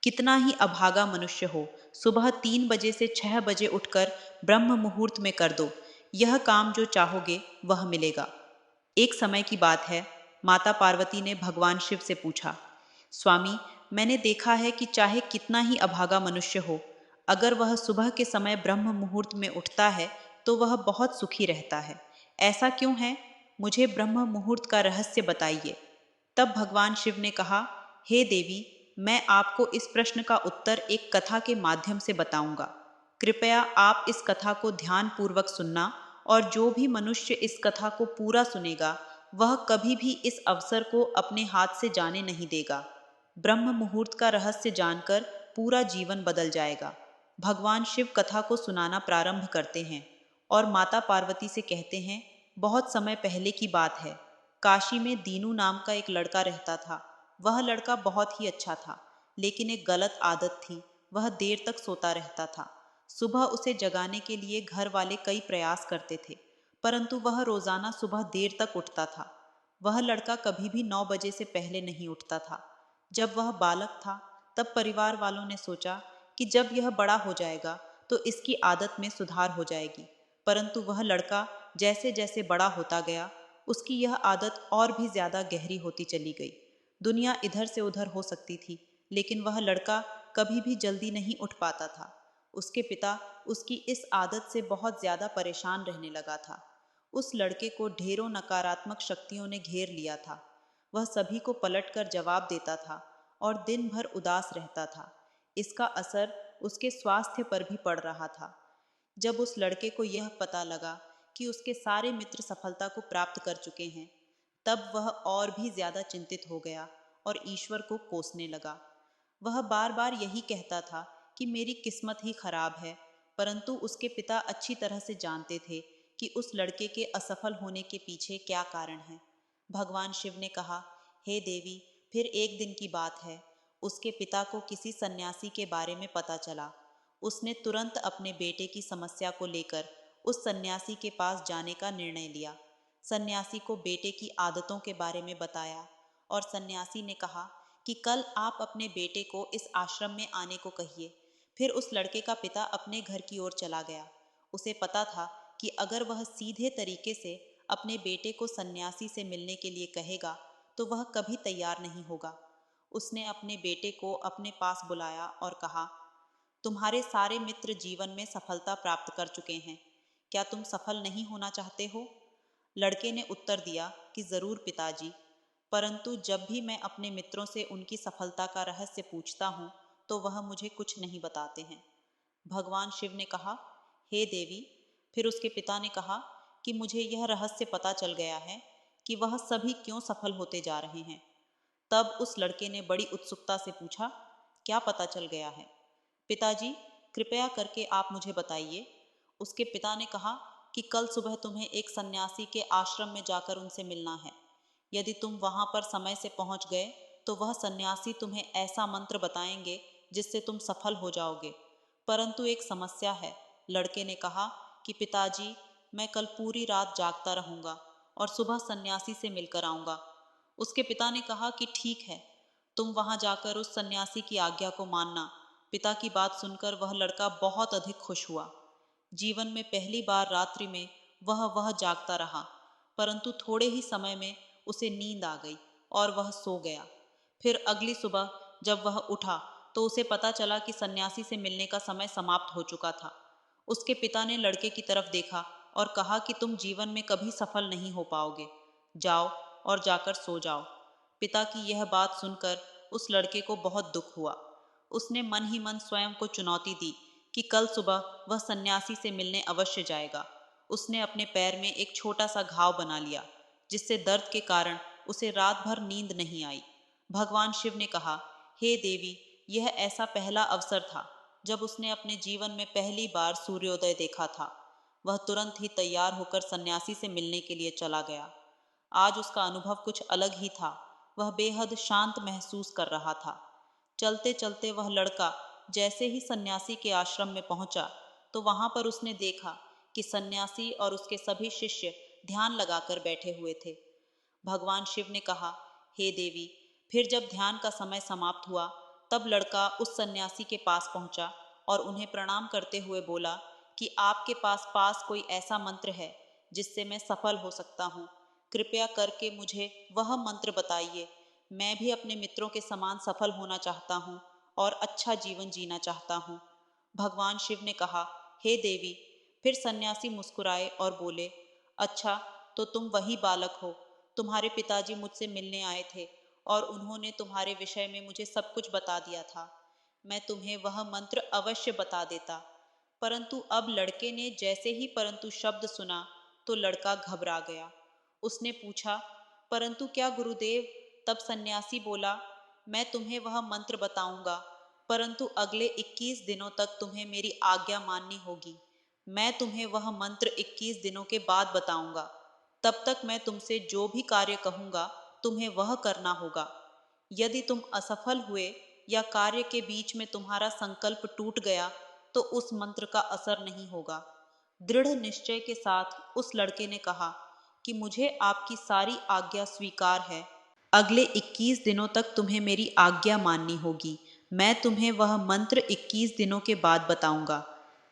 कितना ही अभागा मनुष्य हो, सुबह 3 बजे से 6 बजे उठकर ब्रह्म मुहूर्त में कर दो। यह काम जो चाहोगे वह मिलेगा। एक समय की बात है, माता पार्वती ने भगवान शिव से पूछा, स्वामी, मैंने देखा है कि चाहे कितना ही अभागा मनुष्य हो, अगर वह सुबह के समय ब्रह्म मुहूर्त में उठता है तो वह बहुत सुखी रहता है। ऐसा क्यों है? मुझे ब्रह्म मुहूर्त का रहस्य बताइए। तब भगवान शिव ने कहा, हे देवी, मैं आपको इस प्रश्न का उत्तर एक कथा के माध्यम से बताऊंगा। कृपया आप इस कथा को ध्यान पूर्वक सुनना, और जो भी मनुष्य इस कथा को पूरा सुनेगा वह कभी भी इस अवसर को अपने हाथ से जाने नहीं देगा। ब्रह्म मुहूर्त का रहस्य जानकर पूरा जीवन बदल जाएगा। भगवान शिव कथा को सुनाना प्रारंभ करते हैं और माता पार्वती से कहते हैं, बहुत समय पहले की बात है। काशी में दीनू नाम का एक लड़का रहता था। वह लड़का बहुत ही अच्छा था, लेकिन एक गलत आदत थी, वह देर तक सोता रहता था। सुबह उसे जगाने के लिए घर वाले कई प्रयास करते थे, परंतु वह रोजाना सुबह देर तक उठता था। वह लड़का कभी भी 9 बजे से पहले नहीं उठता था। जब वह बालक था, तब परिवार वालों ने सोचा कि जब यह बड़ा हो जाएगा तो इसकी आदत में सुधार हो जाएगी। परंतु वह लड़का जैसे जैसे बड़ा होता गया, उसकी यह आदत और भी ज्यादा गहरी होती चली गई। दुनिया इधर से उधर हो सकती थी, लेकिन वह लड़का कभी भी जल्दी नहीं उठ पाता था। उसके पिता उसकी इस आदत से बहुत ज्यादा परेशान रहने लगा था। उस लड़के को ढेरों नकारात्मक शक्तियों ने घेर लिया था। वह सभी को पलटकर जवाब देता था और दिन भर उदास रहता था। इसका असर उसके स्वास्थ्य पर भी पड़ रहा था। जब उस लड़के को यह पता लगा कि उसके सारे मित्र सफलता को प्राप्त कर चुके हैं, तब वह और भी ज्यादा चिंतित हो गया और ईश्वर को कोसने लगा। वह बार बार यही कहता था कि मेरी किस्मत ही खराब है, परंतु उसके पिता अच्छी तरह से जानते थे कि उस लड़के के असफल होने के पीछे क्या कारण है। भगवान शिव ने कहा, हे देवी, फिर एक दिन की बात है। उसके पिता को किसी सन्यासी के बारे में पता चला। उसने तुरंत अपने बेटे की समस्या को लेकर उस सन्यासी के पास जाने का निर्णय लिया। सन्यासी को बेटे की आदतों के बारे में बताया और सन्यासी ने कहा कि कल आप अपने बेटे को इस आश्रम में आने को कहिए। फिर उस लड़के का पिता अपने घर की ओर चला गया। उसे पता था कि अगर वह सीधे तरीके से अपने बेटे को सन्यासी से मिलने के लिए कहेगा तो वह कभी तैयार नहीं होगा। उसने अपने बेटे को अपने पास बुलाया और कहा, तुम्हारे सारे मित्र जीवन में सफलता प्राप्त कर चुके हैं, क्या तुम सफल नहीं होना चाहते हो? लड़के ने उत्तर दिया कि जरूर पिताजी, परंतु जब भी मैं अपने मित्रों से उनकी सफलता का रहस्य पूछता हूँ तो वह मुझे कुछ नहीं बताते हैं। भगवान शिव ने कहा, हे देवी। फिर उसके पिता ने कहा कि मुझे यह रहस्य पता चल गया है कि वह सभी क्यों सफल होते जा रहे हैं। तब उस लड़के ने बड़ी उत्सुकता से पूछा, क्या पता चल गया है? पिताजी, कृपया करके आप मुझे बताइए। उसके पिता ने कहा कि कल सुबह तुम्हें एक सन्यासी के आश्रम में जाकर उनसे मिलना है। यदि तुम वहां पर समय से पहुंच गए तो वह सन्यासी तुम्हें ऐसा मंत्र बताएंगे जिससे तुम सफल हो जाओगे। परंतु एक समस्या है। लड़के ने कहा कि पिताजी, मैं कल पूरी रात जागता रहूंगा और सुबह सन्यासी से मिलकर आऊंगा। उसके पिता ने कहा कि ठीक है, तुम वहां जाकर उस सन्यासी की आज्ञा को मानना। पिता की बात सुनकर वह लड़का बहुत अधिक खुश हुआ। जीवन में पहली बार रात्रि में वह जागता रहा, परंतु थोड़े ही समय में उसे नींद आ गई और वह सो गया। फिर अगली सुबह जब वह उठा तो उसे पता चला कि सन्यासी से मिलने का समय समाप्त हो चुका था। उसके पिता ने लड़के की तरफ देखा और कहा कि तुम जीवन में कभी सफल नहीं हो पाओगे, जाओ और जाकर सो जाओ। पिता की यह बात सुनकर उस लड़के को बहुत दुख हुआ। उसने मन ही मन स्वयं को चुनौती दी कि कल सुबह वह सन्यासी से मिलने अवश्य जाएगा। उसने अपने पैर में एक छोटा सा घाव बना लिया, जिससे दर्द के कारण उसे रात भर नींद नहीं आई। भगवान शिव ने कहा, हे देवी, यह ऐसा पहला अवसर था जब उसने अपने जीवन में पहली बार सूर्योदय देखा था। वह तुरंत ही तैयार होकर सन्यासी से मिलने के लिए चला गया। आज उसका अनुभव कुछ अलग ही था। वह बेहद शांत महसूस कर रहा था। चलते चलते वह लड़का जैसे ही सन्यासी के आश्रम में पहुंचा तो वहां पर उसने देखा कि सन्यासी और उसके सभी शिष्य ध्यान लगाकर बैठे हुए थे। भगवान शिव ने कहा, हे देवी, फिर जब ध्यान का समय समाप्त हुआ तब लड़का उस सन्यासी के पास पहुंचा और उन्हें प्रणाम करते हुए बोला कि आपके पास कोई ऐसा मंत्र है जिससे मैं सफल हो सकता हूँ। कृपया करके मुझे वह मंत्र बताइए। मैं भी अपने मित्रों के समान सफल होना चाहता हूँ और अच्छा जीवन जीना चाहता हूँ। भगवान शिव ने कहा, हे देवी। फिर सन्यासी मुस्कुराए और बोले, अच्छा, तो तुम वही बालक हो। तुम्हारे पिताजी मुझसे मिलने आए थे और उन्होंने तुम्हारे विषय में मुझे सब कुछ बता दिया था। मैं तुम्हें वह मंत्र अवश्य बता देता। परंतु अब लड़के ने जैसे ही परंतु शब्द सुना तो लड़का घबरा गया। उसने पूछा, परंतु क्या गुरुदेव? तब सन्यासी बोला, मैं तुम्हें वह मंत्र बताऊंगा, परंतु अगले 21 दिनों तक तुम्हें मेरी आज्ञा माननी होगी। मैं तुम्हें वह मंत्र 21 दिनों के बाद बताऊंगा। तब तक मैं तुमसे जो भी कार्य कहूंगा तुम्हें वह करना होगा। यदि तुम असफल हुए या कार्य के बीच में तुम्हारा संकल्प टूट गया तो उस मंत्र का असर नहीं होगा। दृढ़ निश्चय के साथ उस लड़के ने कहा कि मुझे आपकी सारी आज्ञा स्वीकार है। अगले 21 दिनों तक तुम्हें मेरी आज्ञा माननी होगी। मैं तुम्हें वह मंत्र 21 दिनों के बाद बताऊंगा।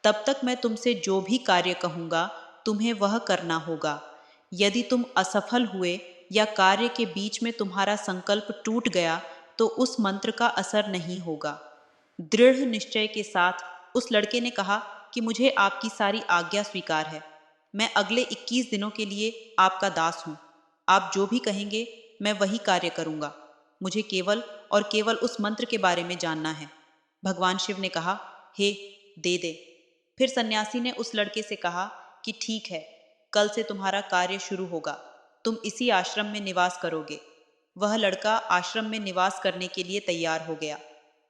तब तक मैं तुमसे जो भी कार्य कहूंगा तुम्हें वह करना होगा। यदि तुम असफल हुए या कार्य के बीच में तुम्हारा संकल्प टूट गया तो उस मंत्र का असर नहीं होगा। दृढ़ निश्चय के साथ उस लड़के ने कहा कि मुझे आपकी सारी आज्ञा स्वीकार है। मैं अगले 21 दिनों के लिए आपका दास हूँ। आप जो भी कहेंगे मैं वही कार्य करूँगा। मुझे केवल और केवल उस मंत्र के बारे में जानना है। भगवान शिव ने कहा, हे, दे दे। फिर सन्यासी ने उस लड़के से कहा कि ठीक है, कल से तुम्हारा कार्य शुरू होगा। तुम इसी आश्रम में निवास करोगे। वह लड़का आश्रम में निवास करने के लिए तैयार हो गया।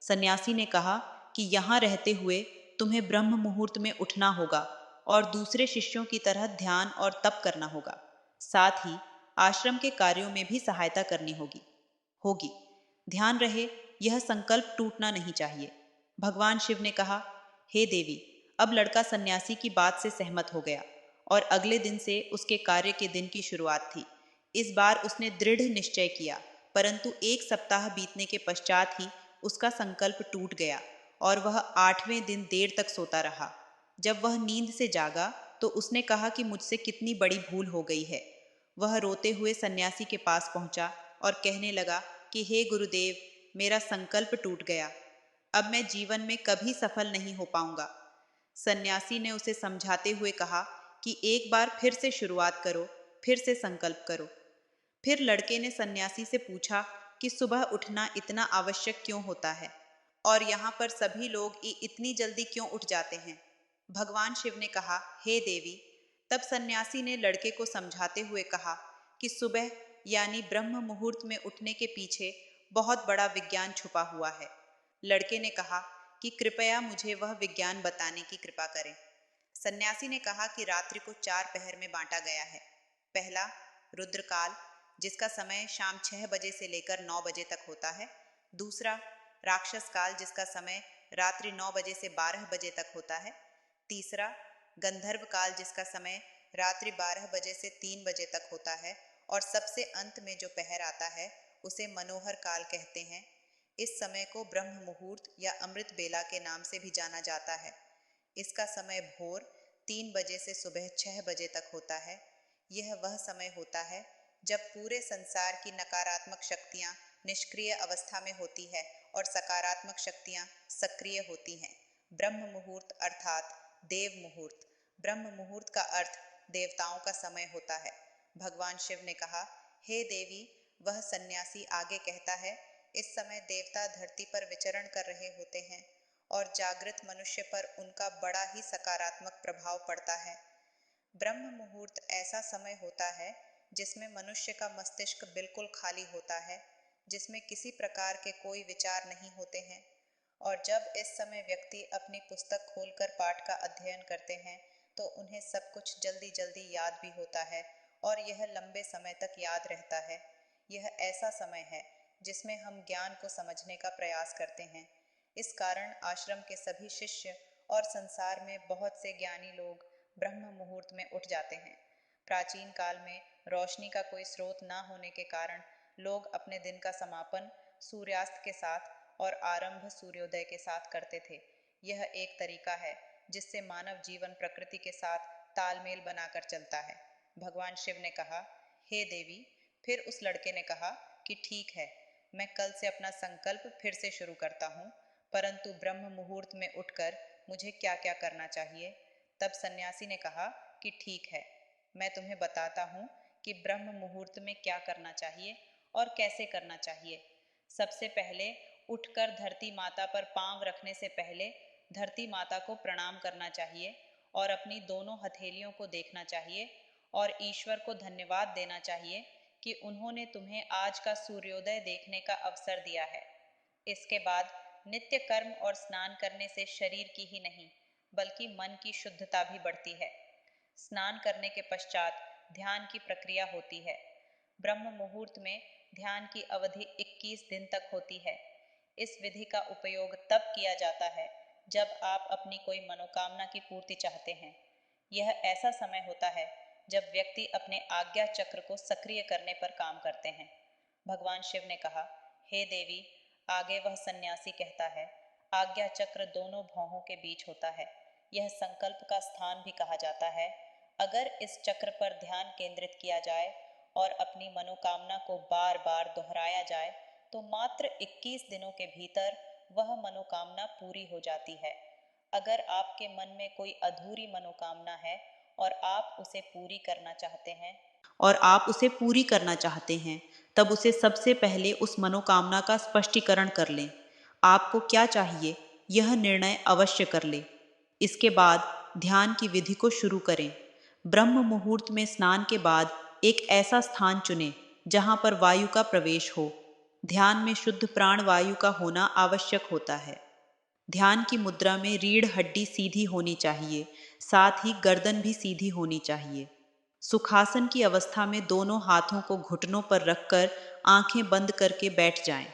सन्यासी ने कहा कि यहाँ रहते हुए तुम्हें ब्रह्म मुहूर्त में उठना होगा और दूसरे शिष्यों की तरह ध्यान और तप करना होगा। साथ ही आश्रम के कार्यों में भी सहायता करनी होगी होगी ध्यान रहे, यह संकल्प टूटना नहीं चाहिए। भगवान शिव ने कहा, हे देवी। अब लड़का सन्यासी की बात से सहमत हो गया और अगले दिन से उसके कार्य के दिन की शुरुआत थी। इस बार उसने दृढ़ निश्चय किया, परंतु 1 सप्ताह बीतने के पश्चात ही उसका संकल्प टूट गया और वह 8वें दिन देर तक सोता रहा। जब वह नींद से जागा तो उसने कहा कि मुझसे कितनी बड़ी भूल हो गई है। वह रोते हुए सन्यासी के पास पहुंचा और कहने लगा कि हे गुरुदेव, मेरा संकल्प टूट गया। अब मैं जीवन में कभी सफल नहीं हो पाऊंगा। सन्यासी ने उसे समझाते हुए कहा कि एक बार फिर से शुरुआत करो, फिर से संकल्प करो। फिर लड़के ने सन्यासी से पूछा कि सुबह उठना इतना आवश्यक क्यों होता है और यहाँ पर सभी लोग इतनी जल्दी क्यों उठ जाते हैं। भगवान शिव ने कहा, हे देवी। तब सन्यासी ने लड़के को समझाते हुए कहा कि सुबह यानी ब्रह्म मुहूर्त में उठने के पीछे बहुत बड़ा विज्ञान छुपा हुआ है। लड़के ने कहा कि कृपया मुझे वह विज्ञान बताने की कृपा करें। सन्यासी ने कहा कि रात्रि को 4 पहर में बांटा गया है। पहला, रुद्रकाल, जिसका समय शाम 6 बजे से लेकर 9 बजे तक होता है। दूसरा, राक्षस काल, जिसका समय रात्रि 9 बजे से 12 बजे तक होता है। तीसरा, गंधर्व काल, जिसका समय रात्रि 12 बजे से 3 बजे तक होता है। और सबसे अंत में जो पहर आता है उसे मनोहर काल कहते हैं। इस समय को ब्रह्म मुहूर्त या अमृत बेला के नाम से भी जाना जाता है। इसका समय भोर 3 बजे से सुबह 6 बजे तक होता है। यह वह समय होता है जब पूरे संसार की नकारात्मक शक्तियाँ निष्क्रिय अवस्था में होती है और सकारात्मक शक्तियाँ सक्रिय होती हैं। ब्रह्म मुहूर्त अर्थात देव मुहूर्त। ब्रह्म मुहूर्त का अर्थ देवताओं का समय होता है। भगवान शिव ने कहा, हे देवी। वह सन्यासी आगे कहता है, इस समय देवता धरती पर विचरण कर रहे होते हैं और जागृत मनुष्य पर उनका बड़ा ही सकारात्मक प्रभाव पड़ता है। ब्रह्म मुहूर्त ऐसा समय होता है जिसमें मनुष्य का मस्तिष्क बिल्कुल खाली होता है, जिसमें किसी प्रकार के कोई विचार नहीं होते हैं। और जब इस समय व्यक्ति अपनी पुस्तक खोलकर पाठ का अध्ययन करते हैं तो उन्हें सब कुछ जल्दी जल्दी याद भी होता है और यह लंबे समय तक याद रहता है। यह ऐसा समय है जिसमें हम ज्ञान को समझने का प्रयास करते हैं। इस कारण आश्रम के सभी शिष्य और संसार में बहुत से ज्ञानी लोग ब्रह्म मुहूर्त में उठ जाते हैं। प्राचीन काल में रोशनी का कोई स्रोत न होने के कारण लोग अपने दिन का समापन सूर्यास्त के साथ और आरंभ सूर्योदय के साथ करते थे। यह एक तरीका है जिससे मानव जीवन प्रकृति के साथ तालमेल बनाकर चलता है। भगवान शिव ने कहा, हे देवी। फिर उस लड़के ने कहा कि ठीक है, मैं कल से अपना संकल्प फिर से शुरू करता हूँ, परंतु ब्रह्म मुहूर्त में उठकर मुझे क्या क्या करना चाहिए? तब सन्यासी ने कहा कि ठीक है, मैं तुम्हें बताता हूँ कि ब्रह्म मुहूर्त में क्या करना चाहिए और कैसे करना चाहिए। सबसे पहले उठकर धरती माता पर पांव रखने से पहले धरती माता को प्रणाम करना चाहिए और अपनी दोनों हथेलियों को देखना चाहिए और ईश्वर को धन्यवाद देना चाहिए कि उन्होंने तुम्हें आज का सूर्योदय देखने का अवसर दिया है। इसके बाद नित्य कर्म और स्नान करने से शरीर की ही नहीं बल्कि मन की शुद्धता भी बढ़ती है। स्नान करने के पश्चात ध्यान की प्रक्रिया होती है। ब्रह्म मुहूर्त में ध्यान की अवधि 21 दिन तक होती है। इस विधि का उपयोग तब किया जाता है जब आप अपनी कोई मनोकामना की पूर्ति चाहते हैं। यह ऐसा समय होता है जब व्यक्ति अपने आज्ञा चक्र को सक्रिय करने पर काम करते हैं। भगवान शिव ने कहा, हे देवी। आगे वह सन्यासी कहता है, आज्ञा चक्र दोनों भौहों के बीच होता है। यह संकल्प का स्थान भी कहा जाता है। अगर इस चक्र पर ध्यान केंद्रित किया जाए और अपनी मनोकामना को बार बार दोहराया जाए तो मात्र 21 दिनों के भीतर वह मनोकामना पूरी हो जाती है। अगर आपके मन में कोई अधूरी मनोकामना है और आप उसे पूरी करना चाहते हैं तब उसे सबसे पहले उस मनोकामना का स्पष्टीकरण कर लें। आपको क्या चाहिए, यह निर्णय अवश्य कर लें। इसके बाद ध्यान की विधि को शुरू करें। ब्रह्म मुहूर्त में स्नान के बाद एक ऐसा स्थान चुनें जहां पर वायु का प्रवेश हो। ध्यान में शुद्ध प्राण वायु का होना आवश्यक होता है। ध्यान की मुद्रा में रीढ़ हड्डी सीधी होनी चाहिए, साथ ही गर्दन भी सीधी होनी चाहिए। सुखासन की अवस्था में दोनों हाथों को घुटनों पर रखकर आंखें बंद करके बैठ जाएं।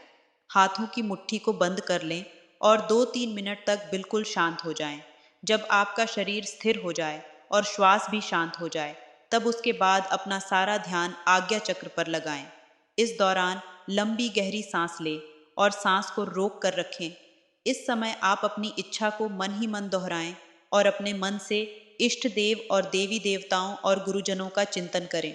हाथों की मुट्ठी को बंद कर लें और 2-3 मिनट तक बिल्कुल शांत हो जाएं। जब आपका शरीर स्थिर हो जाए और श्वास भी शांत हो जाए, तब उसके बाद अपना सारा ध्यान आज्ञा चक्र पर लगाएं। इस दौरान लंबी गहरी सांस लें और सांस को रोक कर रखें। इस समय आप अपनी इच्छा को मन ही मन दोहराएं और अपने मन से इष्ट देव और देवी देवताओं और गुरुजनों का चिंतन करें।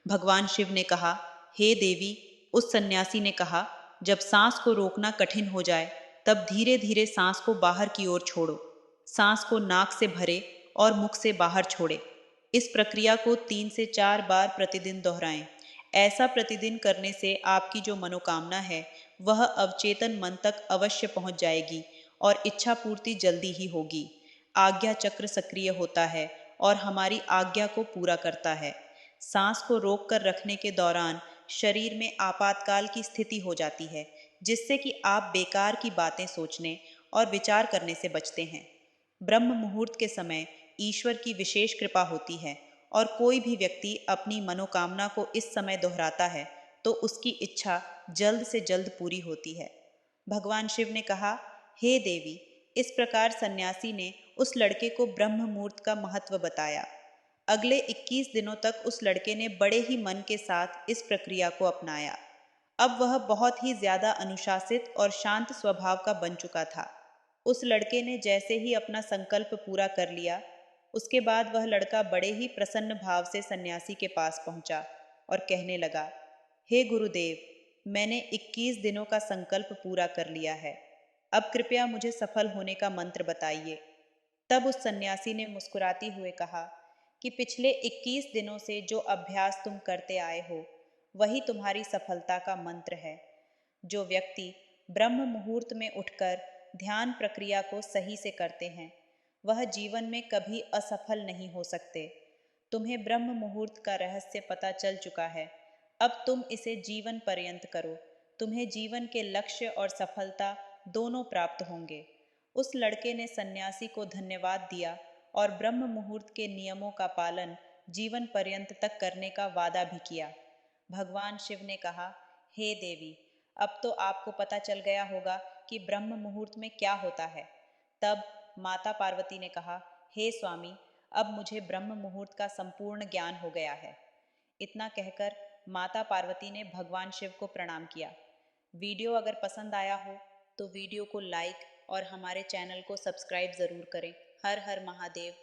भगवान शिव ने कहा, हे देवी। उस सन्यासी ने कहा, जब सांस को रोकना कठिन हो जाए तब धीरे धीरे सांस को बाहर की ओर छोड़ो। सांस को नाक से भरे और मुख से बाहर छोड़े। इस प्रक्रिया को 3 से 4 बार प्रतिदिन दोहराएं। ऐसा प्रतिदिन करने से आपकी जो मनोकामना है वह अवचेतन मन तक अवश्य पहुंच जाएगी और इच्छा पूर्ति जल्दी ही होगी। आज्ञा चक्र सक्रिय होता है और हमारी आज्ञा को पूरा करता है। सांस को रोक कर रखने के दौरान शरीर में आपातकाल की स्थिति हो जाती है, जिससे कि आप बेकार की बातें सोचने और विचार करने से बचते हैं। ब्रह्म मुहूर्त के समय ईश्वर की विशेष कृपा होती है और कोई भी व्यक्ति अपनी मनोकामना को इस समय दोहराता है तो उसकी इच्छा जल्द से जल्द पूरी होती है। भगवान शिव ने कहा, हे देवी। इस प्रकार सन्यासी ने उस लड़के को ब्रह्म मुहूर्त का महत्व बताया। अगले 21 दिनों तक उस लड़के ने बड़े ही मन के साथ इस प्रक्रिया को अपनाया। अब वह बहुत ही ज्यादा अनुशासित और शांत स्वभाव का बन चुका था। उस लड़के ने जैसे ही अपना संकल्प पूरा कर लिया, उसके बाद वह लड़का बड़े ही प्रसन्न भाव से सन्यासी के पास पहुंचा और कहने लगा, हे गुरुदेव, मैंने 21 दिनों का संकल्प पूरा कर लिया है। अब कृपया मुझे सफल होने का मंत्र बताइए। तब उस सन्यासी ने मुस्कुराते हुए कहा कि पिछले 21 दिनों से जो अभ्यास तुम करते आए हो वही तुम्हारी सफलता का मंत्र है। जो व्यक्ति ब्रह्म मुहूर्त में उठकर ध्यान प्रक्रिया को सही से करते हैं वह जीवन में कभी असफल नहीं हो सकते। तुम्हें ब्रह्म मुहूर्त का रहस्य पता चल चुका है। अब तुम इसे जीवन पर्यंत करो। तुम्हें जीवन के लक्ष्य और सफलता दोनों प्राप्त होंगे। उस लड़के ने सन्यासी को धन्यवाद दिया और ब्रह्म मुहूर्त के नियमों का पालन जीवन पर्यंत तक करने का वादा भी किया। भगवान शिव ने कहा, हे देवी, अब तो आपको पता चल गया होगा कि ब्रह्म मुहूर्त में क्या होता है। तब माता पार्वती ने कहा, हे स्वामी, अब मुझे ब्रह्म मुहूर्त का संपूर्ण ज्ञान हो गया है। इतना कहकर माता पार्वती ने भगवान शिव को प्रणाम किया। वीडियो अगर पसंद आया हो तो वीडियो को लाइक और हमारे चैनल को सब्सक्राइब ज़रूर करें। हर हर महादेव।